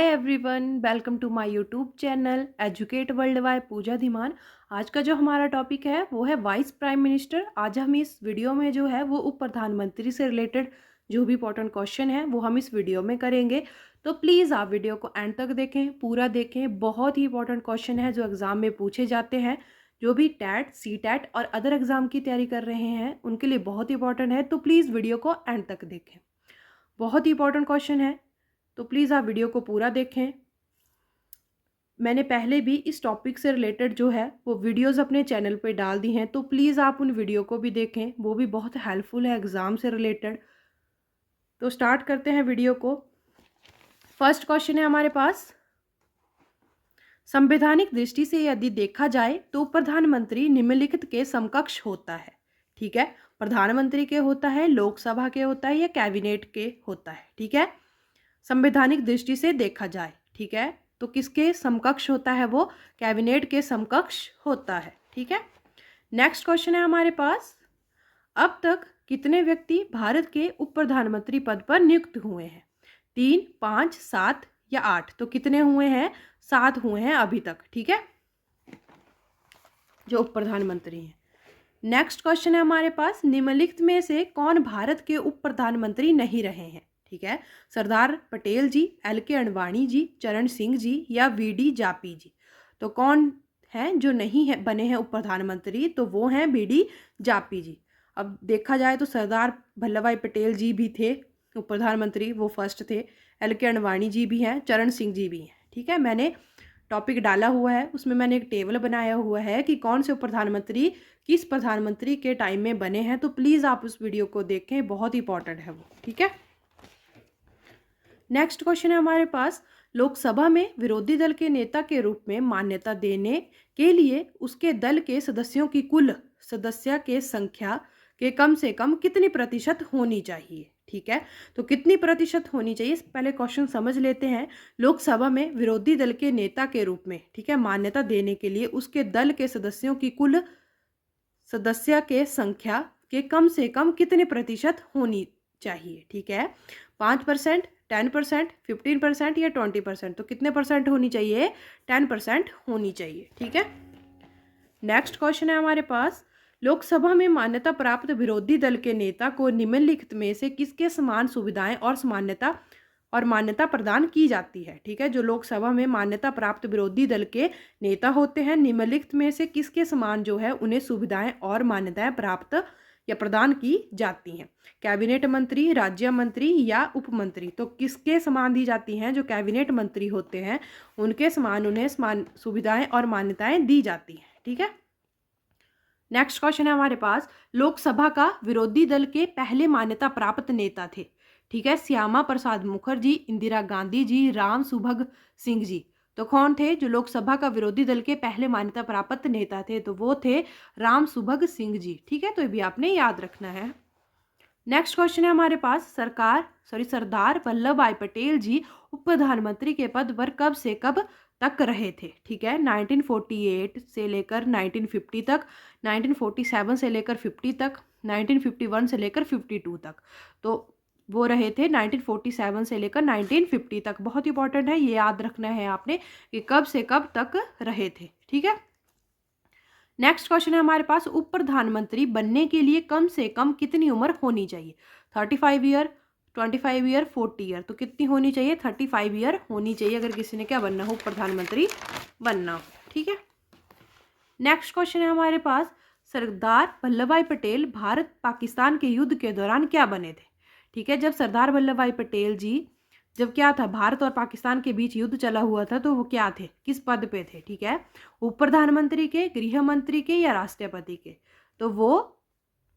Hi everyone, welcome to my YouTube channel educate world by Pooja Dhiman. आज का जो हमारा टॉपिक है वो है वाइस प्राइम मिनिस्टर। आज हम इस वीडियो में जो है वो उप प्रधानमंत्री से रिलेटेड जो भी इंपॉर्टेंट क्वेश्चन है वो हम इस वीडियो में करेंगे। तो प्लीज़ आप वीडियो को एंड तक देखें, पूरा देखें। बहुत ही इंपॉर्टेंट क्वेश्चन है जो एग्ज़ाम में पूछे जाते हैं। जो भी टैट, सी टैट और अदर एग्ज़ाम की तैयारी कर रहे हैं उनके लिए बहुत इंपॉर्टेंट है। तो प्लीज़ वीडियो को एंड तक देखें, बहुत ही इंपॉर्टेंट क्वेश्चन है। तो प्लीज़ आप वीडियो को पूरा देखें। मैंने पहले भी इस टॉपिक से रिलेटेड जो है वो वीडियोस अपने चैनल पे डाल दी हैं, तो प्लीज़ आप उन वीडियो को भी देखें, वो भी बहुत हेल्पफुल है एग्ज़ाम से रिलेटेड। तो स्टार्ट करते हैं वीडियो को। फर्स्ट क्वेश्चन है हमारे पास, संवैधानिक दृष्टि से यदि देखा जाए तो प्रधानमंत्री निम्नलिखित के समकक्ष होता है। ठीक है, प्रधानमंत्री के होता है, लोकसभा के होता है या कैबिनेट के होता है। ठीक है, संवैधानिक दृष्टि से देखा जाए, ठीक है, तो किसके समकक्ष होता है? वो कैबिनेट के समकक्ष होता है। ठीक है, नेक्स्ट क्वेश्चन है हमारे पास, अब तक कितने व्यक्ति भारत के उप प्रधानमंत्री पद पर नियुक्त हुए हैं? 3, 5, 7 या 8? तो कितने हुए हैं? 7 हुए हैं अभी तक। ठीक है, जो उप प्रधानमंत्री हैं। नेक्स्ट क्वेश्चन है हमारे पास, निम्नलिखित में से कौन भारत के उप प्रधानमंत्री नहीं रहे हैं? ठीक है, सरदार पटेल जी, LK अडवाणी जी, चरण सिंह जी या VD जापी जी? तो कौन हैं जो नहीं है बने हैं उप प्रधानमंत्री? तो वो हैं VD जापी जी। अब देखा जाए तो सरदार वल्लभ भाई पटेल जी भी थे उप प्रधानमंत्री, वो फर्स्ट थे। LK अडवाणी जी भी हैं, चरण सिंह जी भी हैं। ठीक है, मैंने टॉपिक डाला हुआ है, उसमें मैंने एक टेबल बनाया हुआ है कि कौन से उप प्रधानमंत्री किस प्रधानमंत्री के टाइम में बने हैं। तो प्लीज़ आप उस वीडियो को देखें, बहुत इंपॉर्टेंट है वो। ठीक है, नेक्स्ट क्वेश्चन है हमारे पास, लोकसभा में विरोधी दल के नेता के रूप में मान्यता देने के लिए उसके दल के सदस्यों की कुल सदस्य के संख्या के कम से कम कितनी प्रतिशत होनी चाहिए? ठीक है, तो कितनी प्रतिशत होनी चाहिए, पहले क्वेश्चन समझ लेते हैं। लोकसभा में विरोधी दल के नेता के रूप में, ठीक है, मान्यता देने के लिए उसके दल के सदस्यों की कुल सदस्य के संख्या के कम से कम कितने प्रतिशत होनी चाहिए? ठीक है, 5%, 10%, 15% या 20%? तो कितने परसेंट होनी चाहिए? 10% होनी चाहिए। ठीक है, नेक्स्ट क्वेश्चन है हमारे पास, लोकसभा में मान्यता प्राप्त विरोधी दल के नेता को निम्नलिखित में से किसके समान सुविधाएं और मान्यता प्रदान की जाती है? ठीक है, जो लोकसभा में मान्यता प्राप्त विरोधी दल के नेता होते हैं, निम्नलिखित में से किसके समान जो है उन्हें सुविधाएं और मान्यताएं प्राप्त या प्रदान की जाती हैं? कैबिनेट मंत्री, राज्य मंत्री या उप मंत्री? तो किसके समान दी जाती हैं? जो कैबिनेट मंत्री होते हैं उनके समान उन्हें समान सुविधाएं और मान्यताएं दी जाती हैं। ठीक है, नेक्स्ट क्वेश्चन है हमारे पास, लोकसभा का विरोधी दल के पहले मान्यता प्राप्त नेता थे। ठीक है, श्यामा प्रसाद मुखर्जी, इंदिरा गांधी जी, राम सुभग सिंह जी? तो कौन थे जो लोकसभा का विरोधी दल के पहले मान्यता प्राप्त नेता थे? तो वो थे राम सुभग सिंह जी। ठीक है, तो ये भी आपने याद रखना है। नेक्स्ट क्वेश्चन है हमारे पास, सरदार वल्लभ भाई पटेल जी उप प्रधानमंत्री के पद पर कब से कब तक रहे थे? ठीक है, 1948 से लेकर 1950 तक, 1947 से लेकर 50 तक, 1951 से लेकर 52 तक। तो वो रहे थे 1947 से लेकर 1950 तक। बहुत इंपॉर्टेंट है, ये याद रखना है आपने कि कब से कब तक रहे थे। ठीक है, नेक्स्ट क्वेश्चन है हमारे पास, उप प्रधानमंत्री बनने के लिए कम से कम कितनी उम्र होनी चाहिए? 35 ईयर, 25 ईयर, 40 ईयर? तो कितनी होनी चाहिए? 35 ईयर होनी चाहिए अगर किसी ने क्या बनना हो, प्रधानमंत्री बनना हो। ठीक है, नेक्स्ट क्वेश्चन है हमारे पास, सरदार वल्लभ भाई पटेल भारत पाकिस्तान के युद्ध के दौरान क्या बने थे? ठीक है, जब सरदार वल्लभ भाई पटेल जी, जब क्या था, भारत और पाकिस्तान के बीच युद्ध चला हुआ था, तो वो क्या थे, किस पद पे थे? ठीक है, उप प्रधानमंत्री के, गृह मंत्री के या राष्ट्रपति के? तो वो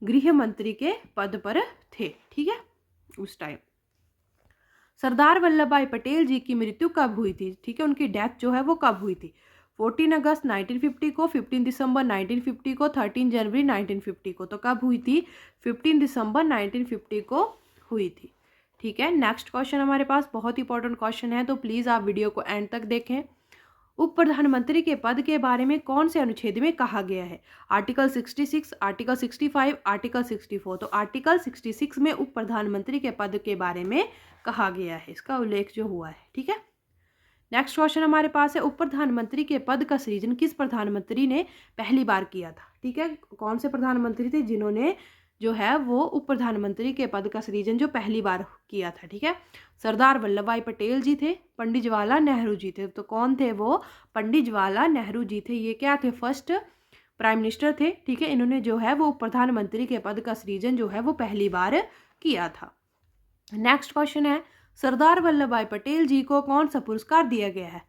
गृह मंत्री के पद पर थे। ठीक है, उस टाइम सरदार वल्लभ भाई पटेल जी की मृत्यु कब हुई थी? ठीक है, उनकी डेथ जो है वो कब हुई थी? 14 अगस्त 1950 को, 15 दिसंबर 1950 को, 13 जनवरी 1950 को? तो कब हुई थी? 15 दिसंबर 1950 को हुई थी। ठीक है, नेक्स्ट क्वेश्चन हमारे पास बहुत इंपॉर्टेंट क्वेश्चन है, तो प्लीज़ आप वीडियो को एंड तक देखें। उप प्रधानमंत्री के पद के बारे में कौन से अनुच्छेद में कहा गया है? Article 66, article 65, article 64? तो आर्टिकल 66 में उप प्रधानमंत्री के पद के बारे में कहा गया है, इसका उल्लेख जो हुआ है। ठीक है, नेक्स्ट क्वेश्चन हमारे पास है, उप प्रधानमंत्री के पद का सृजन किस प्रधानमंत्री ने पहली बार किया था। ठीक है, कौन से प्रधानमंत्री थे जिन्होंने जो है वो उप प्रधानमंत्री के पद का सृजन जो पहली बार किया था। ठीक है, सरदार वल्लभ भाई पटेल जी थे, पंडित जवाहरलाल नेहरू जी थे। तो कौन थे वो? पंडित जवाहरलाल नेहरू जी थे। ये क्या थे? फर्स्ट प्राइम मिनिस्टर थे। ठीक है, इन्होंने जो है वो प्रधानमंत्री के पद का सृजन जो है वो पहली बार किया था। नेक्स्ट क्वेश्चन है, सरदार वल्लभ भाई पटेल जी को कौन सा पुरस्कार दिया गया है।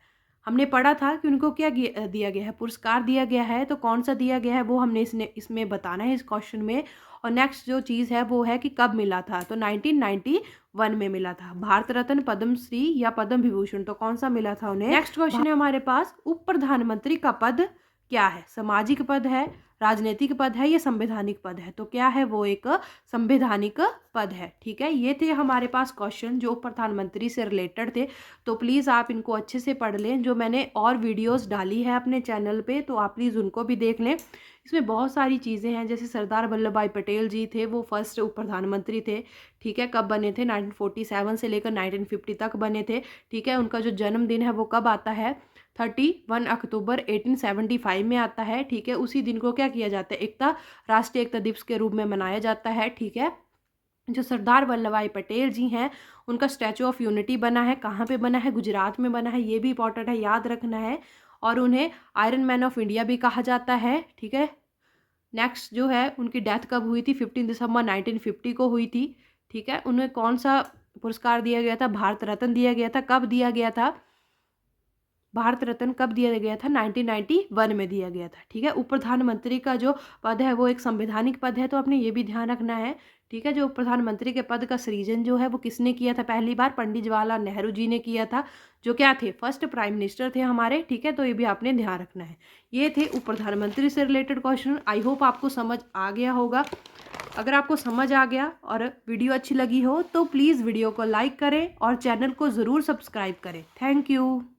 हमने पढ़ा था कि उनको क्या दिया गया है, पुरस्कार दिया गया है। तो कौन सा दिया गया है वो हमने इसमें बताना है इस क्वेश्चन में। और नेक्स्ट जो चीज़ है वो है कि कब मिला था। तो 1991 में मिला था। भारत रत्न, पद्मश्री या पद्म विभूषण, तो कौन सा मिला था उन्हें। नेक्स्ट क्वेश्चन है हमारे पास, उप प्रधानमंत्री का पद क्या है? सामाजिक पद है, राजनीतिक पद है या संवैधानिक पद है? तो क्या है वो? एक संवैधानिक पद है। ठीक है, ये थे हमारे पास क्वेश्चन जो प्रधानमंत्री से रिलेटेड थे। तो प्लीज़ आप इनको अच्छे से पढ़ लें। जो मैंने और वीडियोस डाली है अपने चैनल पे, तो आप प्लीज़ उनको भी देख लें। इसमें बहुत सारी चीज़ें हैं, जैसे सरदार वल्लभ भाई पटेल जी थे, वो फर्स्ट उप प्रधानमंत्री थे। ठीक है, कब बने थे? 1947 से लेकर 1950 तक बने थे। ठीक है, उनका जो जन्मदिन है वो कब आता है? 31 अक्टूबर 1875 में आता है। ठीक है, उसी दिन को क्या किया जाता है? राष्ट्रीय एकता दिवस के रूप में मनाया जाता है। ठीक है, जो सरदार वल्लभ भाई पटेल जी हैं उनका स्टैचू ऑफ यूनिटी बना है। कहाँ पे बना है? गुजरात में बना है। ये भी इंपॉर्टेंट है, याद रखना है। और उन्हें आयरन मैन ऑफ इंडिया भी कहा जाता है। ठीक है, नेक्स्ट जो है उनकी डेथ कब हुई थी? 15 दिसंबर 1950 को हुई थी। ठीक है, उन्हें कौन सा पुरस्कार दिया गया था? भारत रत्न दिया गया था। कब दिया गया था? भारत रत्न कब दिया गया था? 1991 में दिया गया था। ठीक है, उप प्रधानमंत्री का जो पद है वो एक संवैधानिक पद है, तो आपने ये भी ध्यान रखना है। ठीक है, जो उप प्रधानमंत्री के पद का सृजन जो है वो किसने किया था पहली बार? पंडित जवाहरलाल नेहरू जी ने किया था, जो क्या थे? फर्स्ट प्राइम मिनिस्टर थे हमारे। ठीक है, तो ये भी आपने ध्यान रखना है। ये थे उप प्रधानमंत्री से रिलेटेड क्वेश्चन। आई होप आपको समझ आ गया होगा। अगर आपको समझ आ गया और वीडियो अच्छी लगी हो तो प्लीज़ वीडियो को लाइक करें और चैनल को ज़रूर सब्सक्राइब करें। Thank you.